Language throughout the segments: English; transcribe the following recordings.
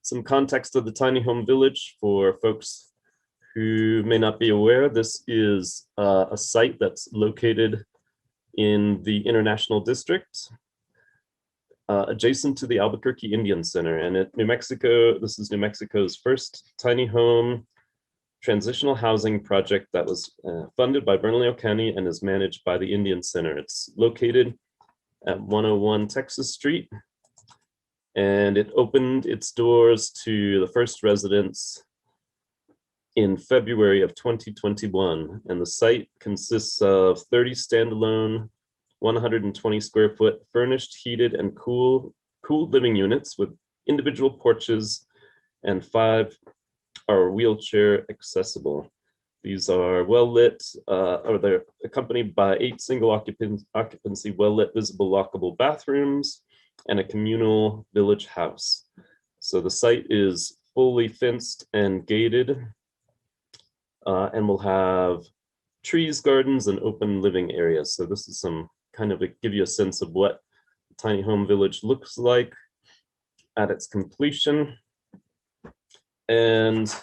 Some context of the tiny home village for folks who may not be aware. This is a site that's located in the International District, adjacent to the Albuquerque Indian Center. And at New Mexico, this is New Mexico's first tiny home transitional housing project that was funded by Bernalillo County and is managed by the Indian Center. It's located at 101 Texas Street, and it opened its doors to the first residents in February of 2021. And the site consists of 30 standalone, 120 square foot furnished, heated, and cooled living units with individual porches, and 5 are wheelchair accessible. These are well lit, or they're accompanied by 8 single occupancy, well lit, visible, lockable bathrooms, and a communal village house. So the site is fully fenced and gated, and will have trees, gardens, and open living areas. So this is some kind of give you a sense of what the tiny home village looks like at its completion. And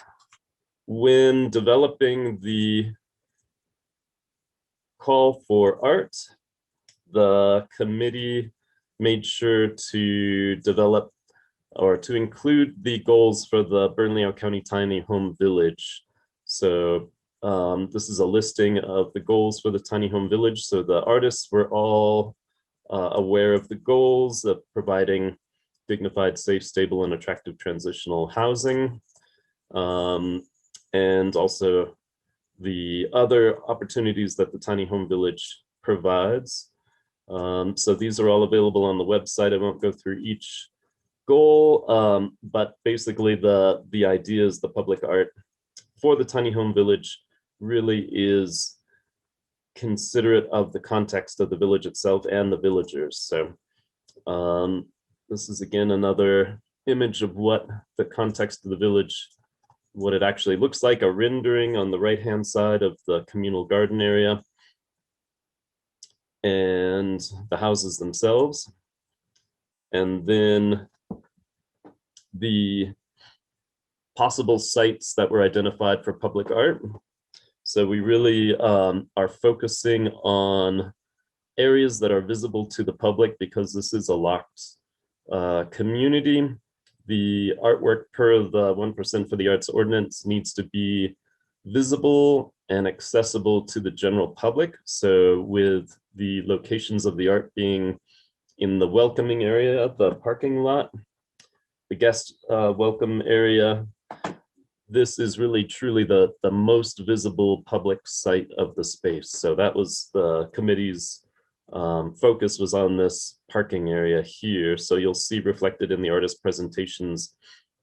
when developing the call for art, the committee made sure to develop or to include the goals for the Bernalillo County Tiny Home Village. So this is a listing of the goals for the tiny home village. So the artists were all aware of the goals of providing dignified, safe, stable, and attractive transitional housing. And also the other opportunities that the tiny home village provides. So these are all available on the website. I won't go through each goal, but basically the idea is the public art for the tiny home village really is considerate of the context of the village itself and the villagers. So this is again another image of what the context of the village, what it actually looks like, a rendering on the right hand side of the communal garden area and the houses themselves. And then the possible sites that were identified for public art. So we really are focusing on areas that are visible to the public because this is a locked community. The artwork per the 1% for the Arts Ordinance needs to be visible and accessible to the general public. So with the locations of the art being in the welcoming area, the parking lot, the guest welcome area, this is really truly the most visible public site of the space. So that was the committee's focus, was on this parking area here. So you'll see reflected in the artist presentations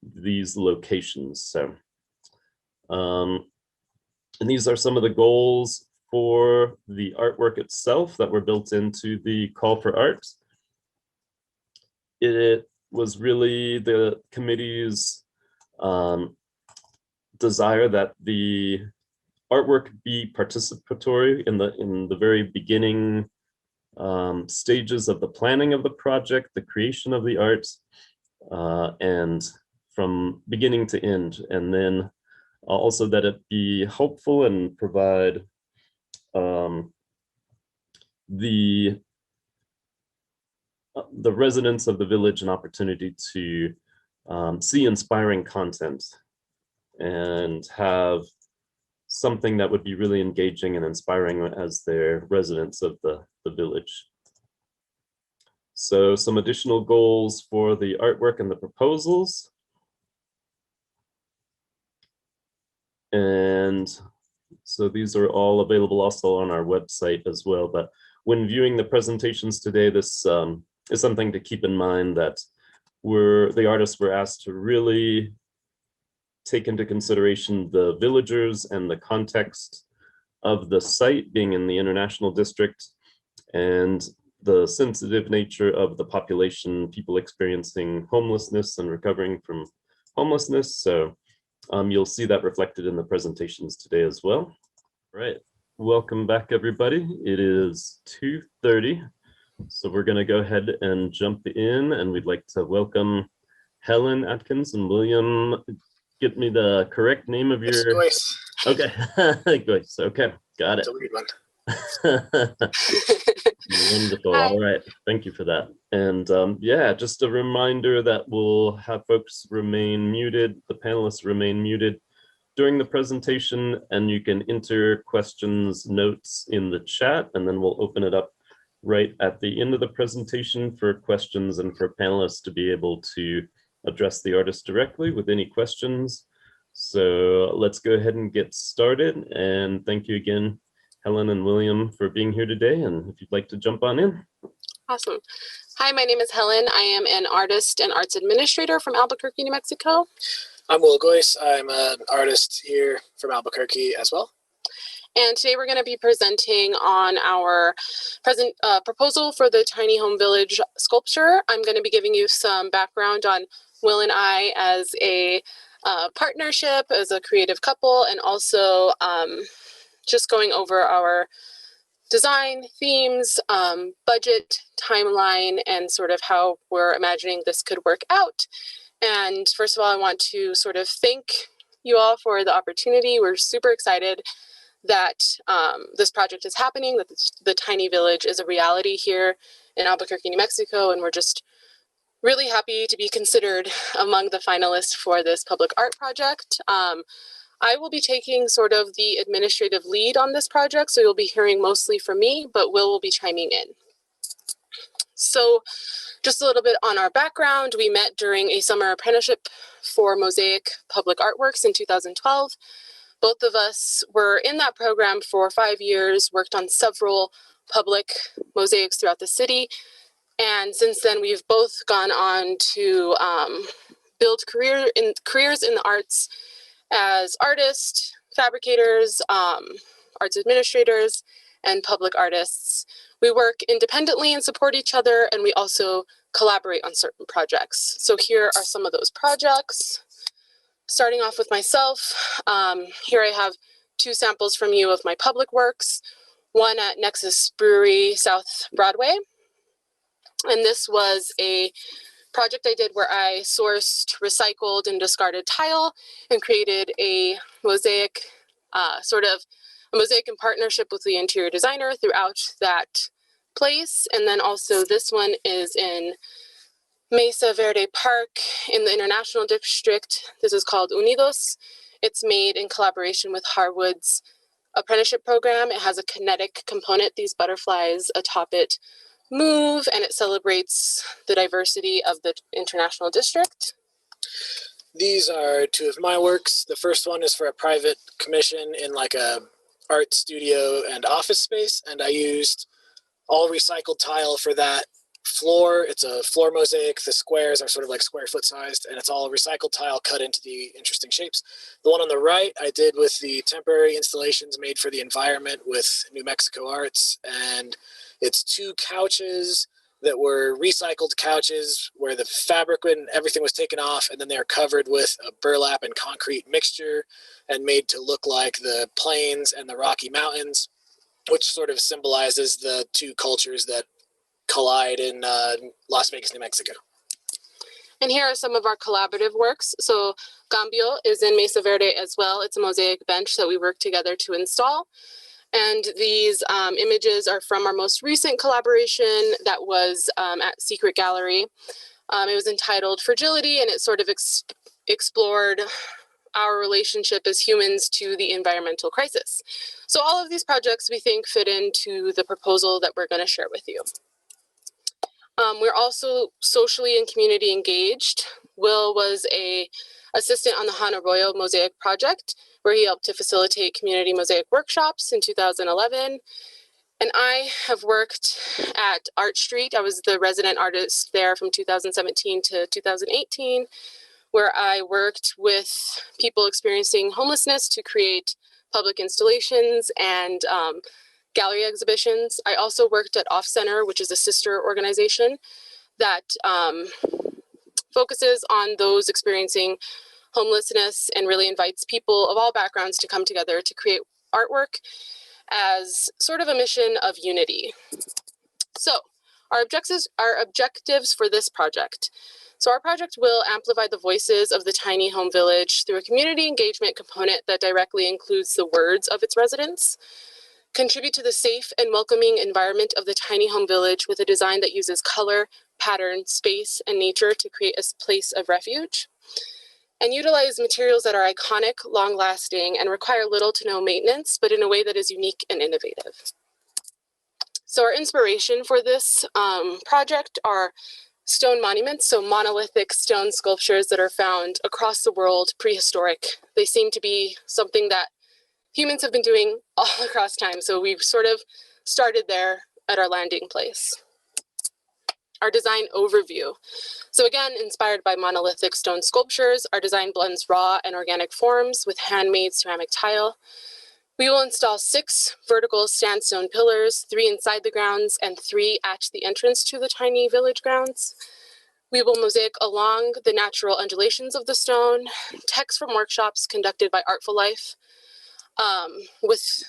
these locations. So and these are some of the goals for the artwork itself that were built into the call for art. It was really the committee's desire that the artwork be participatory in the very beginning stages of the planning of the project, the creation of the art, and from beginning to end. And then also that it be helpful and provide the residents of the village an opportunity to see inspiring content and have something that would be really engaging and inspiring as they're residents of the village. So some additional goals for the artwork and the proposals. And so these are all available also on our website as well. But when viewing the presentations today, this is something to keep in mind, that the artists were asked to really take into consideration the villagers and the context of the site being in the International District and the sensitive nature of the population, people experiencing homelessness and recovering from homelessness. So you'll see that reflected in the presentations today as well. All right, welcome back everybody. It is 2:30. So we're gonna go ahead and jump in, and we'd like to welcome Helen Atkins and William. Get me the correct name of your. Geusz. Okay, Geusz. Okay, got it. It's a weird one. Wonderful. Hi. All right. Thank you for that. And yeah, just a reminder that we'll have folks remain muted, the panelists remain muted during the presentation, and you can enter questions, notes in the chat, and then we'll open it up right at the end of the presentation for questions and for panelists to be able to address the artist directly with any questions. So let's go ahead and get started. And thank you again, Helen and William, for being here today. And if you'd like to jump on in. Awesome. Hi, my name is Helen. I am an artist and arts administrator from Albuquerque, New Mexico. I'm Geusz. I'm an artist here from Albuquerque as well. And today we're going to be presenting on our proposal for the tiny home village sculpture. I'm going to be giving you some background on Will and I as a partnership, as a creative couple, and also just going over our design themes, budget, timeline, and sort of how we're imagining this could work out. And first of all, I want to sort of thank you all for the opportunity. We're super excited that this project is happening, that the tiny village is a reality here in Albuquerque, New Mexico, and we're just really happy to be considered among the finalists for this public art project. I will be taking sort of the administrative lead on this project, so you'll be hearing mostly from me, but will be chiming in. So just a little bit on our background. We met during a summer apprenticeship for Mosaic Public Artworks in 2012. Both of us were in that program for 5 years, worked on several public mosaics throughout the city. And since then, we've both gone on to build careers in the arts as artists, fabricators, arts administrators, and public artists. We work independently and support each other, and we also collaborate on certain projects. So here are some of those projects. Starting off with myself, here I have 2 samples from you of my public works, one at Nexus Brewery, South Broadway. And this was a project I did where I sourced recycled and discarded tile and created a mosaic, a mosaic in partnership with the interior designer throughout that place. And then also this one is in Mesa Verde Park in the International District. This is called Unidos. It's made in collaboration with Harwood's apprenticeship program. It has a kinetic component. These butterflies atop it move, and it celebrates the diversity of the International District. These are 2 of my works. The first one is for a private commission in like a art studio and office space, and I used all recycled tile for that floor. It's a floor mosaic. The squares are sort of like square foot sized, and it's all recycled tile cut into the interesting shapes. The one on the right I did with the temporary installations made for the environment with New Mexico Arts, and it's 2 couches that were recycled couches where the fabric and everything was taken off, and then they're covered with a burlap and concrete mixture and made to look like the plains and the Rocky Mountains, which sort of symbolizes the 2 cultures that collide in Las Vegas, New Mexico. And here are some of our collaborative works. So Cambio is in Mesa Verde as well. It's a mosaic bench that we worked together to install. And these images are from our most recent collaboration that was at Secret Gallery. It was entitled Fragility, and it sort of explored our relationship as humans to the environmental crisis. So all of these projects we think fit into the proposal that we're going to share with you. We're also socially and community engaged. Will was an assistant on the Hanarroyo Mosaic Project, where he helped to facilitate community mosaic workshops in 2011. And I have worked at Art Street. I was the resident artist there from 2017 to 2018, where I worked with people experiencing homelessness to create public installations and gallery exhibitions. I also worked at Off Center, which is a sister organization that focuses on those experiencing homelessness and really invites people of all backgrounds to come together to create artwork as sort of a mission of unity. So Our objectives for this project. So our project will amplify the voices of the tiny home village through a community engagement component that directly includes the words of its residents, contribute to the safe and welcoming environment of the tiny home village with a design that uses color, pattern, space, and nature to create a place of refuge, and utilize materials that are iconic, long-lasting, and require little to no maintenance, but in a way that is unique and innovative. So our inspiration for this project are stone monuments, so monolithic stone sculptures that are found across the world, prehistoric. They seem to be something that humans have been doing all across time, so we've sort of started there at our landing place. Our design overview. So again, inspired by monolithic stone sculptures, our design blends raw and organic forms with handmade ceramic tile. We will install 6 vertical sandstone pillars, 3 inside the grounds and 3 at the entrance to the tiny village grounds. We will mosaic along the natural undulations of the stone. Text from workshops conducted by Artful Life with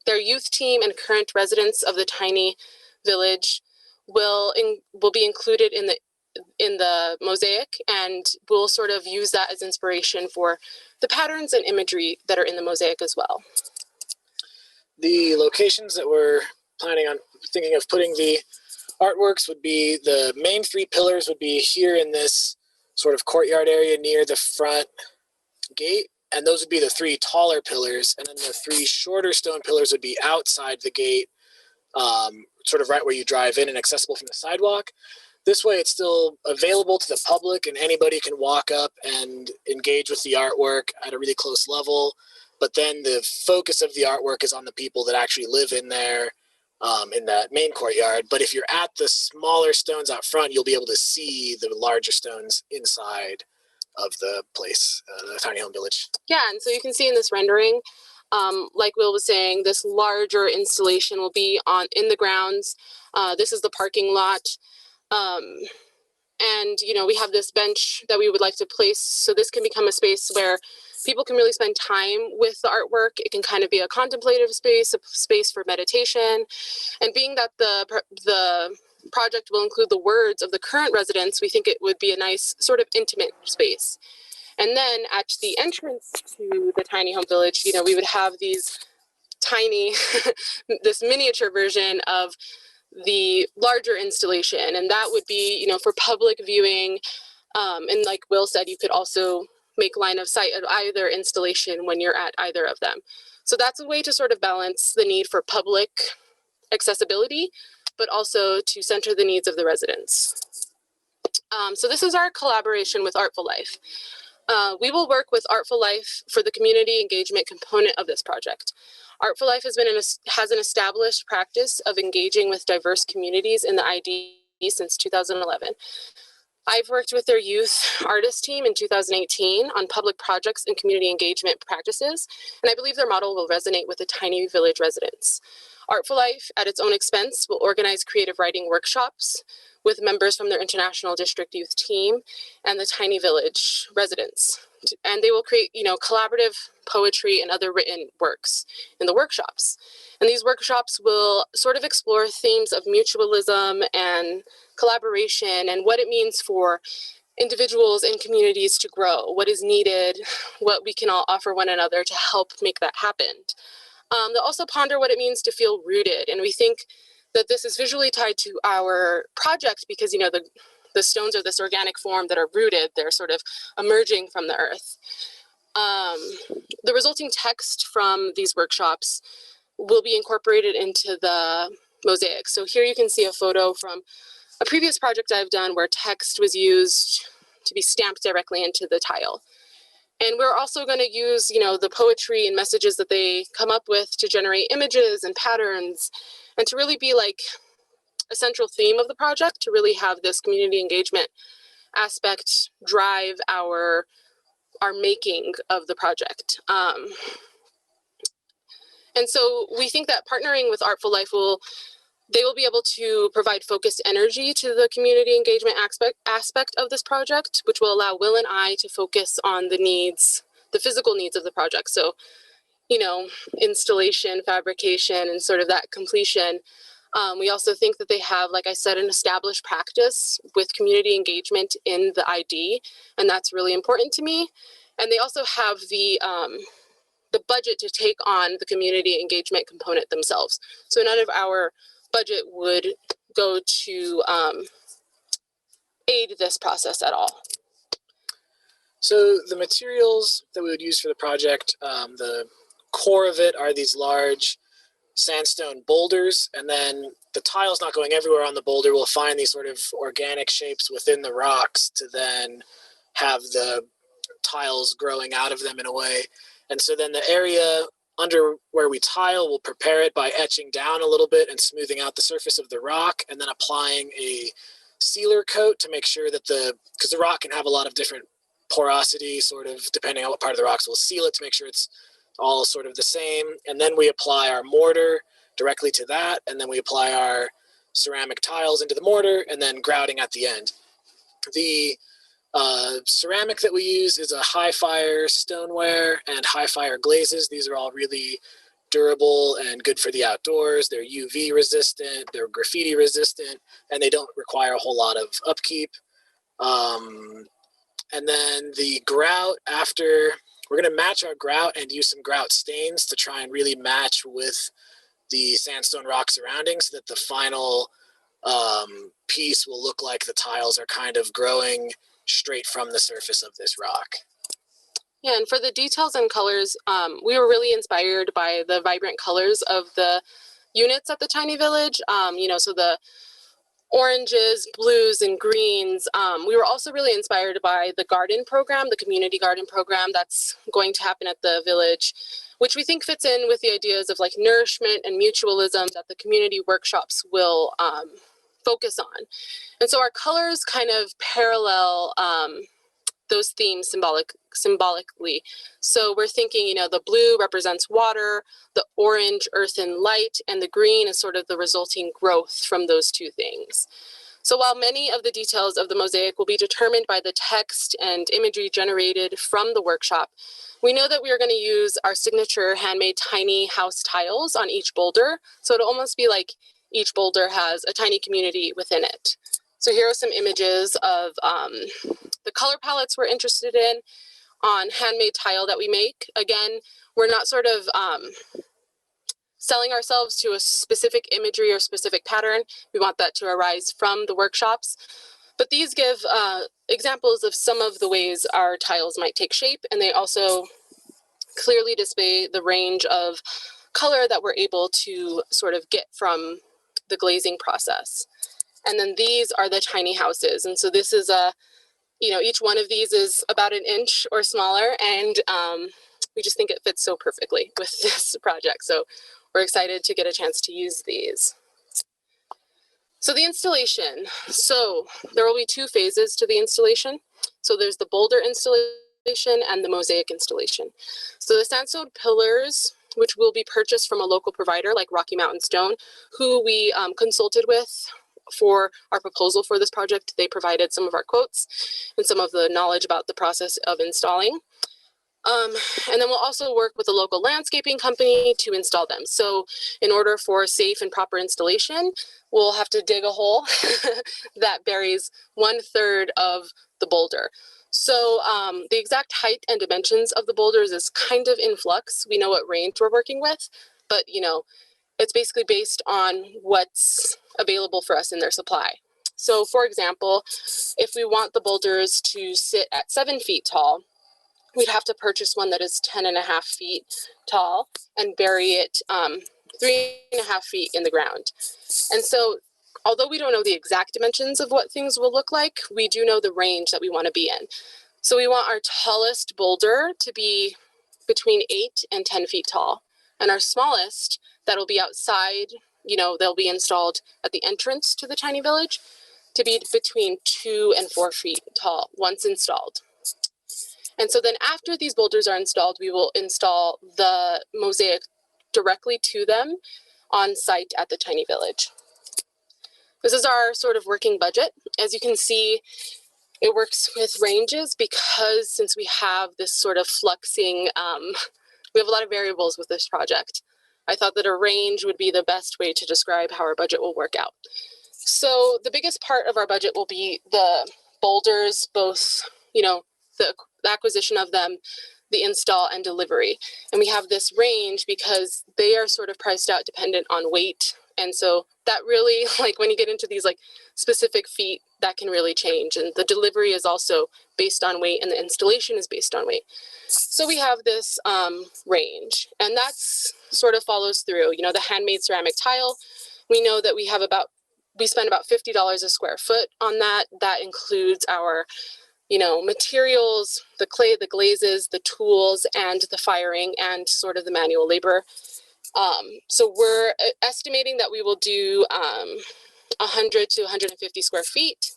their youth team and current residents of the tiny village will be included in the mosaic, and we'll sort of use that as inspiration for the patterns and imagery that are in the mosaic as well. The locations that we're thinking of putting the artworks would be, the main 3 pillars would be here in this sort of courtyard area near the front gate, and those would be the 3 taller pillars, and then the 3 shorter stone pillars would be outside the gate, sort of right where you drive in and accessible from the sidewalk. This way it's still available to the public and anybody can walk up and engage with the artwork at a really close level. But then the focus of the artwork is on the people that actually live in there, in that main courtyard. But if you're at the smaller stones out front, you'll be able to see the larger stones inside of the place, the tiny home village. Yeah, and so you can see in this rendering, like Will was saying, this larger installation will be in the grounds. This is the parking lot. And, you know, we have this bench that we would like to place. So this can become a space where people can really spend time with the artwork. It can kind of be a contemplative space, a space for meditation. And being that the project will include the words of the current residents, we think it would be a nice sort of intimate space. And then at the entrance to the tiny home village, you know, we would have these tiny, this miniature version of the larger installation. And that would be, you know, for public viewing. And like Will said, you could also make line of sight at either installation when you're at either of them. So that's a way to sort of balance the need for public accessibility, but also to center the needs of the residents. So this is our collaboration with Artful Life. We will work with Artful Life for the community engagement component of this project. Artful Life has an established practice of engaging with diverse communities in the ID since 2011. I've worked with their youth artist team in 2018 on public projects and community engagement practices, and I believe their model will resonate with the tiny village residents. Artful Life, at its own expense, will organize creative writing workshops with members from their International District Youth team and the tiny village residents. And they will create, you know, collaborative poetry and other written works in the workshops. And these workshops will sort of explore themes of mutualism and collaboration and what it means for individuals and communities to grow, what is needed, what we can all offer one another to help make that happen. They'll also ponder what it means to feel rooted. And we think that this is visually tied to our project because, you know, the stones are this organic form that are rooted. They're sort of emerging from the earth. The resulting text from these workshops will be incorporated into the mosaic. So here you can see a photo from a previous project I've done where text was used to be stamped directly into the tile. And we're also going to use, you know, the poetry and messages that they come up with to generate images and patterns and to really be like a central theme of the project, to really have this community engagement aspect drive our making of the project. And so we think that partnering with Artful Life they will be able to provide focused energy to the community engagement aspect of this project, which will allow Will and I to focus on the needs, the physical needs of the project. So, you know, installation, fabrication, and sort of that completion. We also think that they have, like I said, an established practice with community engagement in the ID, and that's really important to me. And they also have the budget to take on the community engagement component themselves. So none of our budget would go to aid this process at all. So the materials that we would use for the project, the core of it are these large sandstone boulders, and then the tile's not going everywhere on the boulder. We'll find these sort of organic shapes within the rocks to then have the tiles growing out of them in a way. And so then the area under where we tile, we'll prepare it by etching down a little bit and smoothing out the surface of the rock, and then applying a sealer coat to make sure that because the rock can have a lot of different porosity, sort of depending on what part of the rocks. We'll seal it to make sure it's all sort of the same. And then we apply our mortar directly to that, and then we apply our ceramic tiles into the mortar, and then grouting at the end. The ceramic that we use is a high fire stoneware and high fire glazes. These are all really durable and good for the outdoors. They're UV resistant, they're graffiti resistant, and they don't require a whole lot of upkeep. And then the grout, after, we're going to match our grout and use some grout stains to try and really match with the sandstone rock surroundings, so that the final piece will look like the tiles are kind of growing straight from the surface of this rock. Yeah, and for the details and colors, we were really inspired by the vibrant colors of the units at the tiny village. So the oranges, blues, and greens. We were also really inspired by the garden program, the community garden program that's going to happen at the village, which we think fits in with the ideas of like nourishment and mutualism that the community workshops will focus on. And so our colors kind of parallel those themes symbolically. So we're thinking, the blue represents water, the orange, earth and light, and the green is sort of the resulting growth from those two things. So while many of the details of the mosaic will be determined by the text and imagery generated from the workshop, we know that we are going to use our signature handmade tiny house tiles on each boulder. So it'll almost be like each boulder has a tiny community within it. So here are some images of the color palettes we're interested in on handmade tile that we make. Again, we're not sort of selling ourselves to a specific imagery or specific pattern. We want that to arise from the workshops. But these give examples of some of the ways our tiles might take shape, and they also clearly display the range of color that we're able to sort of get from the glazing process. And then these are the tiny houses. And so this is each one of these is about an inch or smaller, and we just think it fits so perfectly with this project. So we're excited to get a chance to use these. So the installation. So there will be two phases to the installation. So there's the boulder installation and the mosaic installation. So the sandstone pillars, which will be purchased from a local provider like Rocky Mountain Stone, who we consulted with for our proposal for this project. They provided some of our quotes and some of the knowledge about the process of installing. And then we'll also work with a local landscaping company to install them. So in order for safe and proper installation, we'll have to dig a hole that buries 1/3 of the boulder. So the exact height and dimensions of the boulders is kind of in flux. We know what range we're working with, but it's basically based on what's available for us in their supply. So for example, if we want the boulders to sit at 7 feet tall, we'd have to purchase one that is 10.5 feet tall and bury it 3.5 feet in the ground. And so although we don't know the exact dimensions of what things will look like, we do know the range that we want to be in. So we want our tallest boulder to be between 8 and 10 feet tall, and our smallest that'll be outside, they'll be installed at the entrance to the tiny village, to be between 2 and 4 feet tall once installed. And so then after these boulders are installed, we will install the mosaic directly to them on site at the tiny village. This is our sort of working budget. As you can see, it works with ranges because since we have this sort of fluxing, we have a lot of variables with this project. I thought that a range would be the best way to describe how our budget will work out. So the biggest part of our budget will be the boulders, both, the acquisition of them, the install and delivery. And we have this range because they are sort of priced out dependent on weight. And so that really, like when you get into these like specific feet, that can really change. And the delivery is also based on weight and the installation is based on weight. So we have this range, and that's sort of follows through, the handmade ceramic tile. We know that we spend about $50 a square foot on that. That includes our materials, the clay, the glazes, the tools, and the firing, and sort of the manual labor. So we're estimating that we will do 100 to 150 square feet.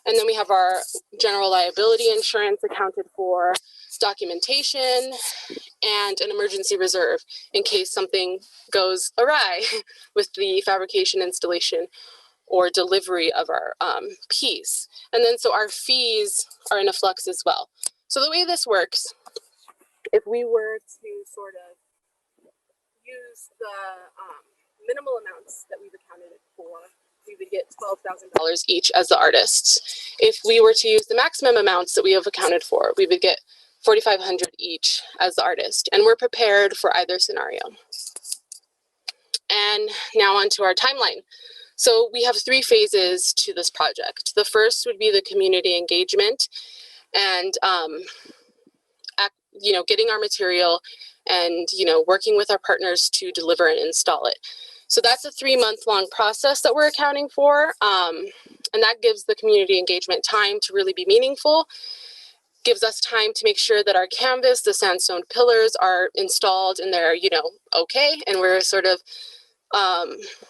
And then we have our general liability insurance accounted for, documentation, and an emergency reserve in case something goes awry with the fabrication, installation, or delivery of our piece. And then so our fees are in a flux as well. So the way this works, if we were to sort of use the minimal amounts that we've accounted for, we would get $12,000 each as the artists. If we were to use the maximum amounts that we have accounted for, we would get $4,500 each as the artist. And we're prepared for either scenario. And now on to our timeline. So we have 3 phases to this project. The first would be the community engagement and, getting our material and, working with our partners to deliver and install it. So that's a 3-month-long process that we're accounting for. And that gives the community engagement time to really be meaningful, gives us time to make sure that our canvas, the sandstone pillars are installed and they're, okay. And we're sort of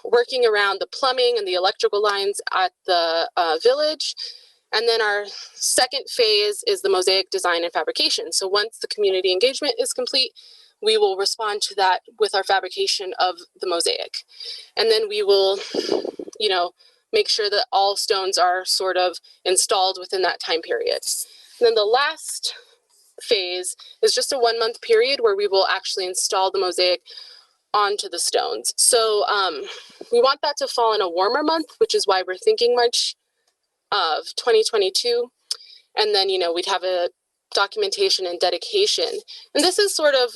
working around the plumbing and the electrical lines at the village. And then our second phase is the mosaic design and fabrication. So once the community engagement is complete, we will respond to that with our fabrication of the mosaic. And then we will, make sure that all stones are sort of installed within that time period. And then the last phase is just a 1-month period where we will actually install the mosaic onto the stones. So we want that to fall in a warmer month, which is why we're thinking March of 2022. And then, we'd have a documentation and dedication. And this is sort of,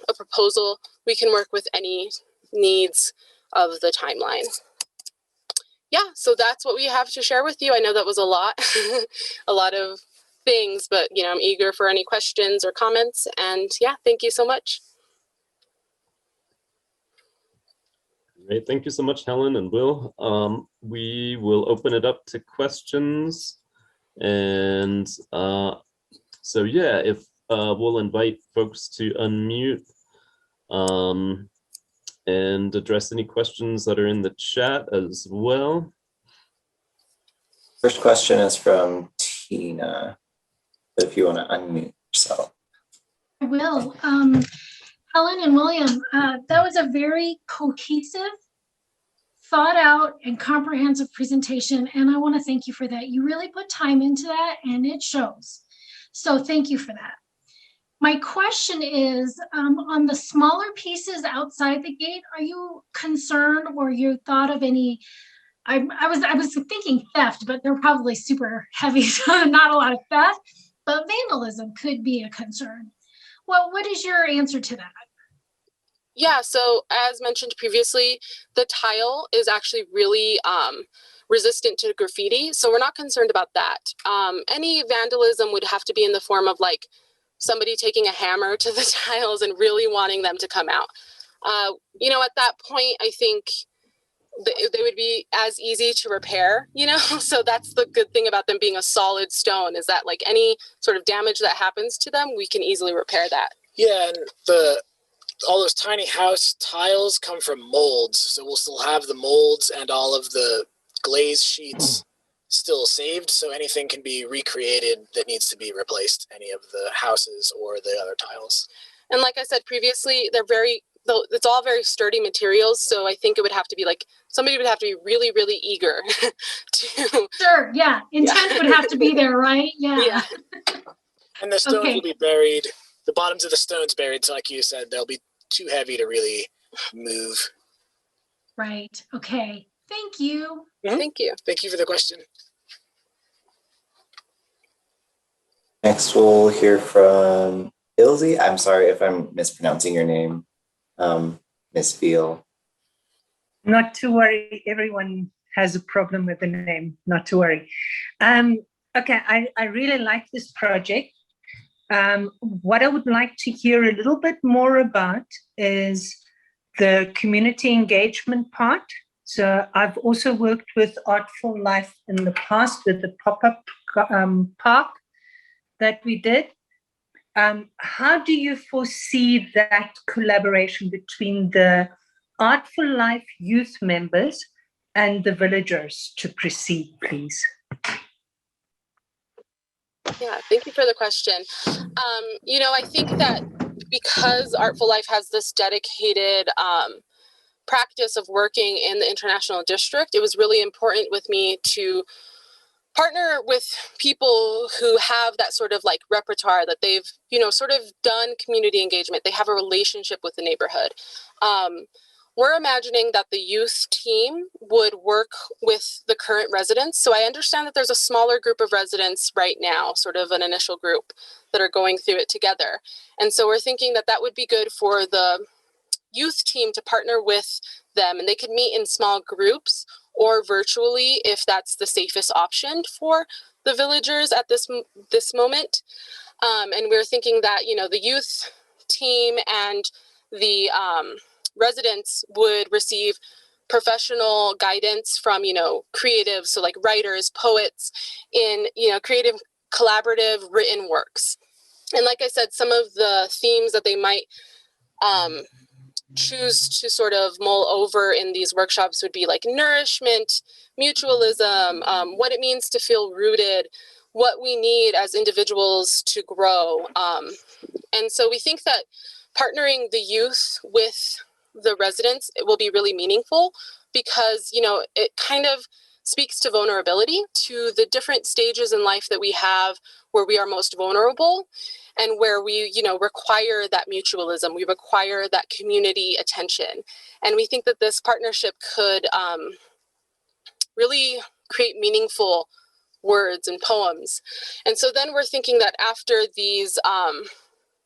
a proposal. We can work with any needs of the timeline. Yeah, so that's what we have to share with you. I know that was a lot, a lot of things, but, I'm eager for any questions or comments. And yeah, thank you so much. Great, thank you so much, Helen and Will. We will open it up to questions. And so yeah, if we'll invite folks to unmute and address any questions that are in the chat as well. First question is from Tina. If you want to unmute yourself. I will. Helen and William, that was a very cohesive, thought out, and comprehensive presentation, and I want to thank you for that. You really put time into that, and it shows. So thank you for that. My question is, on the smaller pieces outside the gate, are you concerned or you thought of any? I was thinking theft, but they're probably super heavy, so not a lot of theft. But vandalism could be a concern. Well, what is your answer to that? Yeah, so as mentioned previously, the tile is actually really resistant to graffiti, so we're not concerned about that. Any vandalism would have to be in the form of like somebody taking a hammer to the tiles and really wanting them to come out. At that point, I think they would be as easy to repair, so that's the good thing about them being a solid stone, is that like any sort of damage that happens to them, we can easily repair that. Yeah, and all those tiny house tiles come from molds, so we'll still have the molds and all of the glaze sheets still saved, so anything can be recreated that needs to be replaced, any of the houses or the other tiles. And like I said previously, it's all very sturdy materials, so I think it would have to be like, somebody would have to be really, really eager to... Sure, yeah, intent would have to be there, right? Yeah. And the stones will be buried, the bottoms of the stones buried, so like you said, they'll be too heavy to really move. Right. Okay. Thank you. Thank you. Thank you for the question. Next, we'll hear from Ilse. I'm sorry if I'm mispronouncing your name, Miss Veal. Not to worry, everyone has a problem with the name, not to worry. Okay, I really like this project. What I would like to hear a little bit more about is the community engagement part. So I've also worked with Artful Life in the past with the pop-up park that we did. How do you foresee that collaboration between the Artful Life youth members and the villagers to proceed, please? Yeah, thank you for the question. I think that because Artful Life has this dedicated practice of working in the international district, it was really important with me to partner with people who have that sort of like repertoire that they've, sort of done community engagement. They have a relationship with the neighborhood. We're imagining that the youth team would work with the current residents. So I understand that there's a smaller group of residents right now, sort of an initial group that are going through it together. And so we're thinking that that would be good for the youth team to partner with them, and they could meet in small groups or virtually if that's the safest option for the villagers at this moment. And we're thinking that, the youth team and the residents would receive professional guidance from, creatives, so like writers, poets in, creative, collaborative written works. And like I said, some of the themes that they might choose to sort of mull over in these workshops would be like nourishment, mutualism, what it means to feel rooted, what we need as individuals to grow. And so we think that partnering the youth with the residents, it will be really meaningful because, it kind of speaks to vulnerability, to the different stages in life that we have where we are most vulnerable and where we, require that mutualism, we require that community attention. And we think that this partnership could really create meaningful words and poems. And so then we're thinking that after these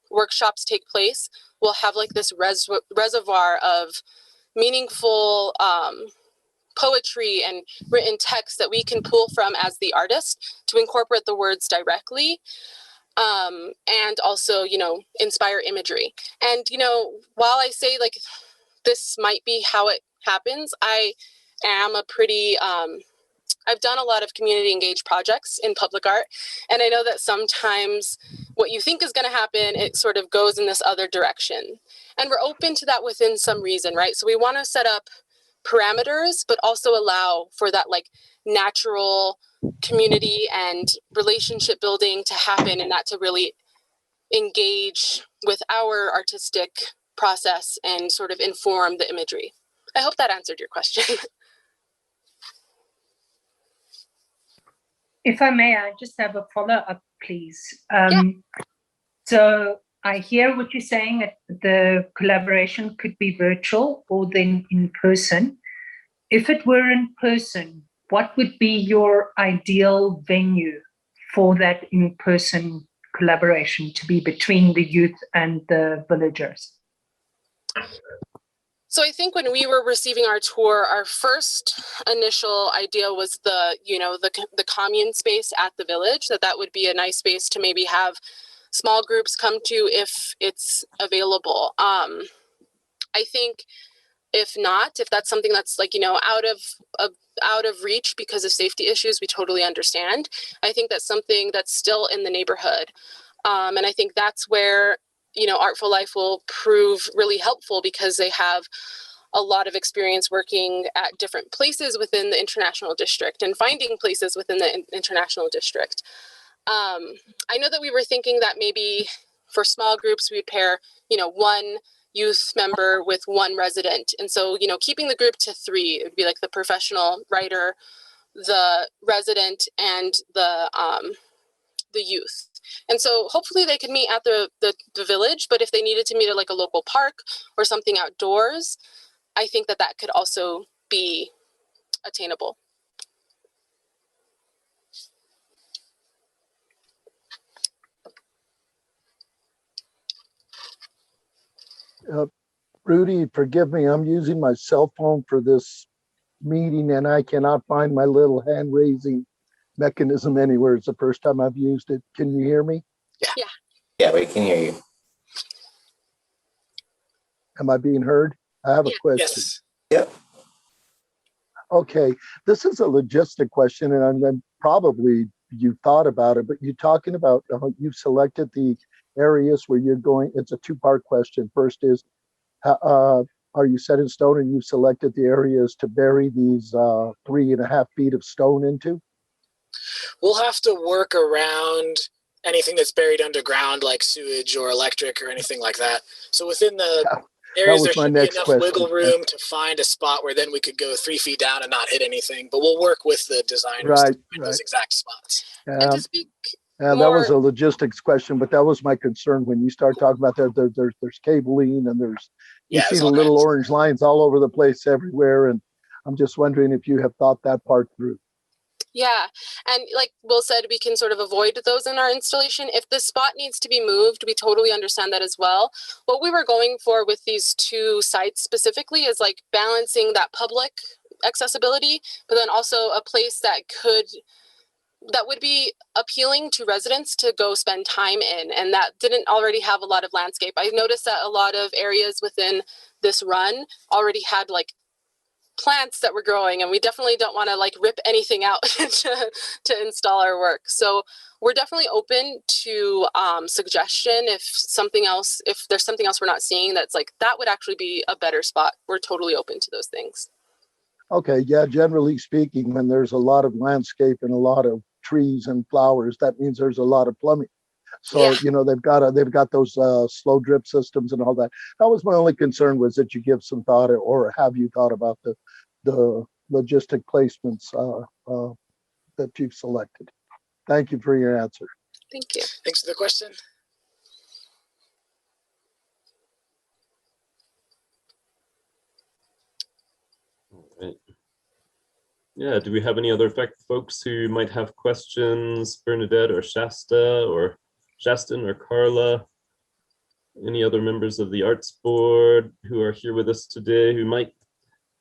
workshops take place, we'll have like this reservoir of meaningful poetry and written text that we can pull from as the artist to incorporate the words directly, and also, inspire imagery. And, while I say like this might be how it happens, I am a pretty, I've done a lot of community engaged projects in public art, and I know that sometimes what you think is going to happen, it sort of goes in this other direction. And we're open to that within some reason, right? So we want to set up parameters, but also allow for that like natural community and relationship building to happen, and that to really engage with our artistic process and sort of inform the imagery. I hope that answered your question. If I may, I just have a follow-up, please. Yeah. So I hear what you're saying, that the collaboration could be virtual or then in person. If it were in person, what would be your ideal venue for that in-person collaboration to be between the youth and the villagers? So I think when we were receiving our tour, our first initial idea was the commune space at the village, that would be a nice space to maybe have small groups come to if it's available. I think if not, if that's something that's like, out of reach because of safety issues, we totally understand. I think that's something that's still in the neighborhood. And I think that's where, Artful Life will prove really helpful because they have a lot of experience working at different places within the international district and finding places within the international district. I know that we were thinking that maybe for small groups, we'd pair, one youth member with one resident. And so, keeping the group to 3, it would be like the professional writer, the resident, and the youth. And so hopefully they could meet at the village, but if they needed to meet at like a local park or something outdoors, I think that that could also be attainable. Rudy, forgive me, I'm using my cell phone for this meeting and I cannot find my little hand raising mechanism anywhere. It's the first time I've used it. Can you hear me? Yeah. Yeah, we can hear you. Am I being heard? I have a Yeah. question. Yes. Yep. Okay, this is a logistic question and I'm probably you thought about it, but you're talking about you've selected the areas where you're going. It's a two-part question. First is, are you set in stone and you've selected the areas to bury these 3.5 feet of stone into? We'll have to work around anything that's buried underground, like sewage or electric or anything like that. So within the areas, there should be enough wiggle room to find a spot where then we could go 3 feet down and not hit anything. But we'll work with the designers to find those exact spots. And to speak that was a logistics question, but that was my concern when you start talking about there's cabling and you see the little orange lines all over the place everywhere. And I'm just wondering if you have thought that part through. Yeah, and like Will said, we can sort of avoid those in our installation. If the spot needs to be moved, we totally understand that as well. What we were going for with these two sites specifically is like balancing that public accessibility, but then also a place that would be appealing to residents to go spend time in, and that didn't already have a lot of landscape. I noticed that a lot of areas within this run already had like plants that were growing, and we definitely don't want to like rip anything out to install our work. So we're definitely open to suggestion if there's something else we're not seeing that's like that would actually be a better spot. We're totally open to those things. Okay, yeah, generally speaking, when there's a lot of landscape and a lot of trees and flowers, that means there's a lot of plumbing. So, they've got those slow drip systems and all that. That was my only concern, was that you give some thought, or have you thought about the logistic placements that you've selected? Thank you for your answer. Thank you. Thanks for the question. All right. Yeah, do we have any other folks who might have questions? Bernadette or Shasta or Shaston or Carla? Any other members of the Arts Board who are here with us today who might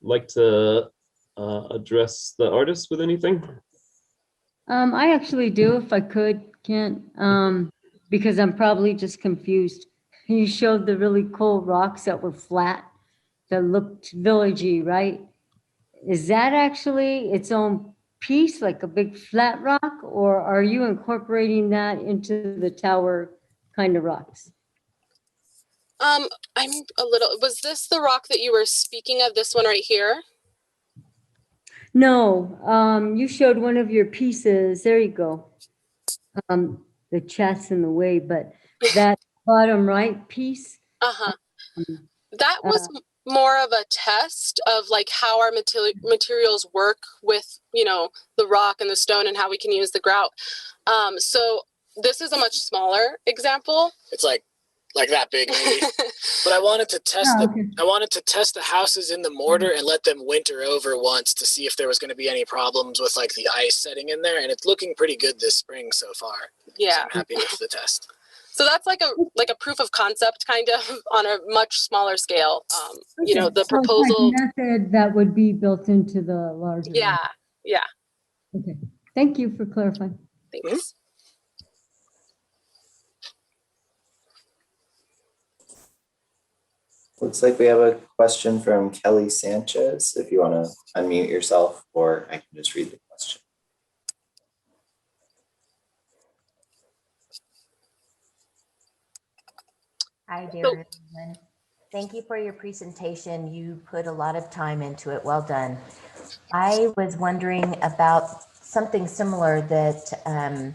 like to address the artists with anything? I actually do, if I could, Kent, because I'm probably just confused. You showed the really cool rocks that were flat, that looked villagey, right? Is that actually its own piece, like a big flat rock, or are you incorporating that into the tower kind of rocks? I'm a little, was this the rock that you were speaking of, this one right here? No, you showed one of your pieces. There you go. The chat's in the way, but that bottom right piece. That was more of a test of like how our materials work with, the rock and the stone and how we can use the grout. So this is a much smaller example. It's like that big maybe. But I wanted to test I wanted to test the houses in the mortar and let them winter over once to see if there was going to be any problems with like the ice setting in there, and it's looking pretty good this spring so far. Yeah, so I'm happy with the test. So that's like a proof of concept kind of on a much smaller scale. The proposal method that would be built into the larger. Yeah. Okay, thank you for clarifying. Thanks. Looks like we have a question from Kelly Sanchez. If you want to unmute yourself, or I can just read the question. Hi, dear everyone. Thank you for your presentation. You put a lot of time into it. Well done. I was wondering about something similar that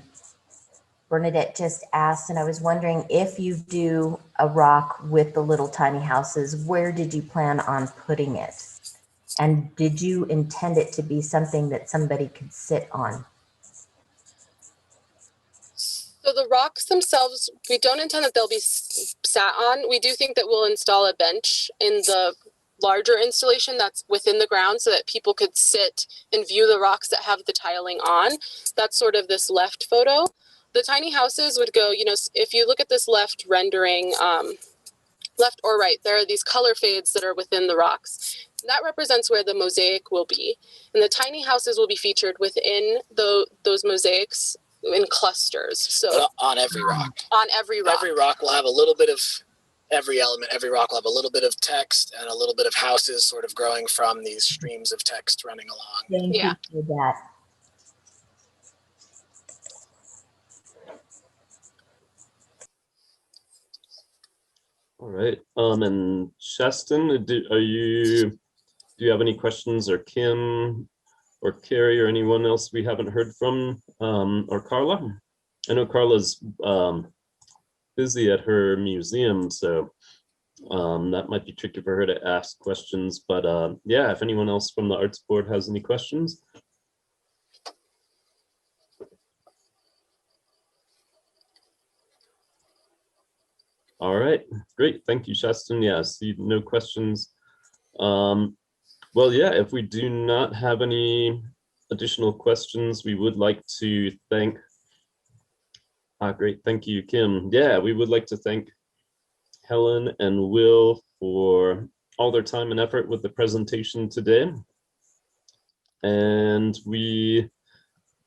Bernadette just asked, and I was wondering, if you do a rock with the little tiny houses, where did you plan on putting it? And did you intend it to be something that somebody could sit on? So the rocks themselves, we don't intend that they'll be sat on. We do think that we'll install a bench in the larger installation that's within the ground so that people could sit and view the rocks that have the tiling on. That's sort of this left photo. The tiny houses would go, if you look at this left rendering, left or right, there are these color fades that are within the rocks. That represents where the mosaic will be. And the tiny houses will be featured within those mosaics in clusters. So But on every rock. On every rock. Every rock will have a little bit of every element. Every rock will have a little bit of text and a little bit of houses sort of growing from these streams of text running along. Thank you for that. All right. And Shaston, do you have any questions, or Kim or Carrie or anyone else we haven't heard from, or Carla? I know Carla's busy at her museum, so that might be tricky for her to ask questions, but yeah, if anyone else from the Arts Board has any questions. All right, great. Thank you, Shaston. Yeah, see no questions. Well, yeah, if we do not have any additional questions, we would like to thank, great, thank you, Kim. Yeah, we would like to thank Helen and Will for all their time and effort with the presentation today. And we,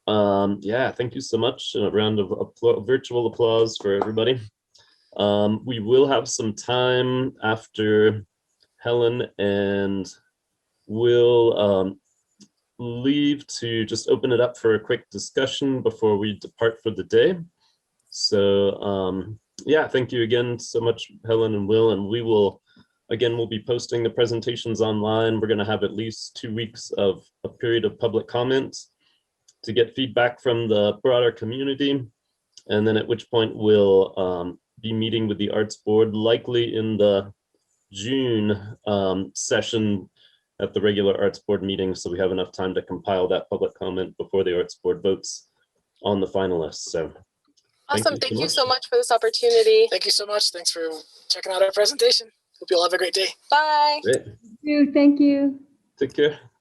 yeah, thank you so much. A round of virtual applause for everybody. We will have some time after Helen and Will leave to just open it up for a quick discussion before we depart for the day. So yeah, thank you again so much, Helen and Will, and we will, again, we'll be posting the presentations online. We're going to have at least 2 weeks of a period of public comments to get feedback from the broader community, and then at which point we'll be meeting with the Arts Board, likely in the June session at the regular Arts Board meeting, so we have enough time to compile that public comment before the Arts Board votes on the finalists. So awesome. Thank you so much for this opportunity. Thank you so much. Thanks for checking out our presentation. Hope you all have a great day. Bye. Great. Thank you. Take care.